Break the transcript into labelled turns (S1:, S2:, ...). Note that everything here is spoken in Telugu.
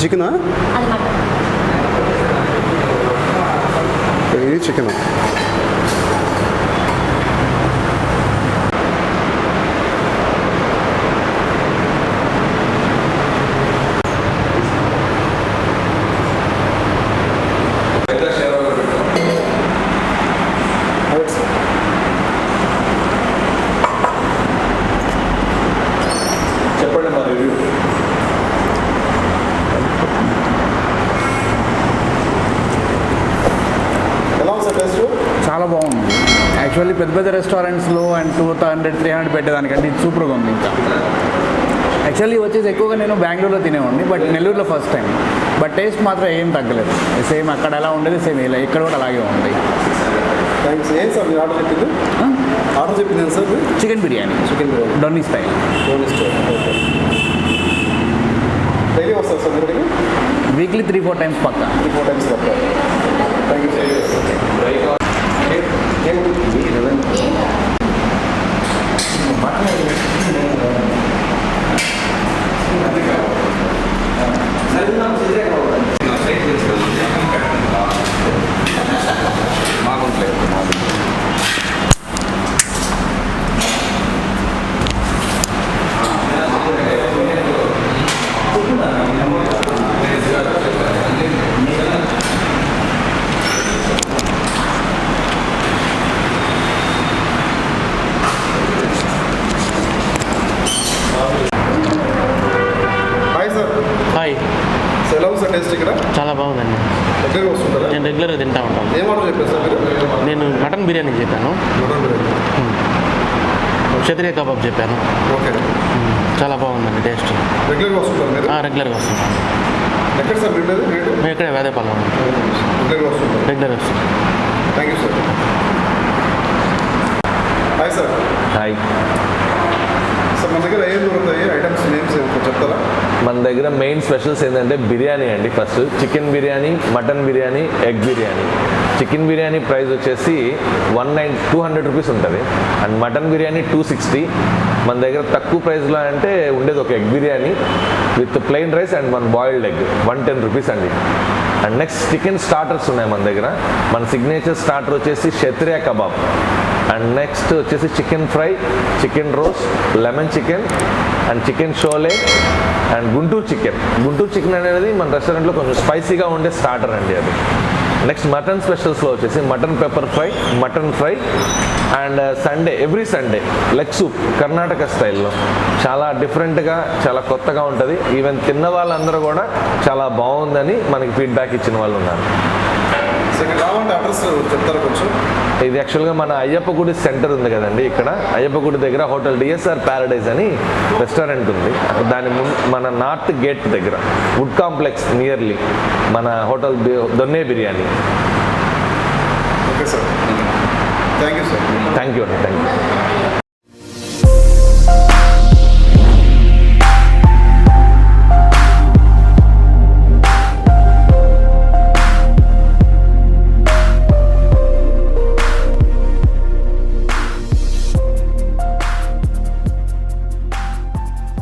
S1: చికెనా? ఇది చికెన్.
S2: చాలా బాగుంది. యాక్చువల్లీ పెద్ద పెద్ద రెస్టారెంట్స్లో అండ్ 200-300 పెట్టేదానికంటే ఇది సూపర్గా ఉంది. ఇంకా యాక్చువల్లీ వచ్చేసి ఎక్కువగా నేను బెంగళూరులో తినేవాడిని, బట్ నెల్లూరులో ఫస్ట్ టైం. బట్ టేస్ట్ మాత్రం ఏం తగ్గలేదు. సేమ్ అక్కడ ఎలా ఉండేది సేమ్ ఇలా ఇక్కడ కూడా అలాగే ఉంది.
S1: థ్యాంక్స్. ఏం సార్ మీరు ఆర్డర్ చెప్పింది sir?
S2: Chicken biryani donne style.
S1: Daily వస్తారు సార్ మీరు?
S2: వీక్లీ 3-4 టైమ్స్ పక్కా.
S1: 3-4 టైమ్స్ పక్కా. Thank you sir.
S3: చాలా బాగుందండి. నేను రెగ్యులర్గా తింటా ఉంటాను. నేను మటన్ బిర్యానీ చెప్పాను, క్షత్రియ కబాబ్ చెప్పాను. చాలా బాగుందండి టేస్ట్. రెగ్యులర్గా వస్తుంది. మేము ఇక్కడే వేదేపాలెం రెగ్యులర్గా వస్తుంది.
S1: Thank you sir. Hi sir.
S4: Hi
S1: sir. మన దగ్గర ఏం దొరుకుతాయి ఐటమ్స్ నేమ్స్ చెప్తారా?
S4: మన దగ్గర మెయిన్ స్పెషల్స్ ఏంటంటే బిర్యానీ అండి. First chicken biryani, mutton biryani, egg biryani. Chicken biryani price వచ్చేసి 200 రూపీస్ ఉంటుంది. And mutton biryani 260. మన దగ్గర తక్కువ ప్రైస్లో అంటే ఉండేది ఒక egg biryani with plain rice and 1 boiled egg 110 rupees అండి. అండ్ నెక్స్ట్ చికెన్ స్టార్టర్స్ ఉన్నాయి మన దగ్గర. మన సిగ్నేచర్ స్టార్టర్ వచ్చేసి క్షత్రియ కబాబ్. అండ్ నెక్స్ట్ వచ్చేసి chicken fry, chicken roast, lemon chicken and chicken Sholay and Guntur chicken అనేది మన రెస్టారెంట్లో కొంచెం స్పైసీగా ఉండే స్టార్టర్ అండి అది. నెక్స్ట్ మటన్ స్పెషల్స్లో వచ్చేసి mutton pepper fry, mutton fry and every Sunday leg soup Karnataka స్టైల్లో చాలా డిఫరెంట్గా చాలా కొత్తగా ఉంటుంది. ఈవెన్ తిన్న వాళ్ళందరూ కూడా చాలా బాగుందని మనకి ఫీడ్బ్యాక్ ఇచ్చిన వాళ్ళు ఉన్నారు.
S1: చెప్తారా కొంచెం?
S4: ఇది యాక్చువల్గా మన అయ్యప్ప గుడి సెంటర్ ఉంది కదండి, ఇక్కడ అయ్యప్ప గుడి దగ్గర హోటల్ DSR Paradise అని రెస్టారెంట్ ఉంది. దాని మన నార్త్ గేట్ దగ్గర వుడ్ కాంప్లెక్స్ నియర్లీ మన hotel donne biryani.
S1: Okay sir. Thank you sir.
S4: Thank you అండి. Thank you.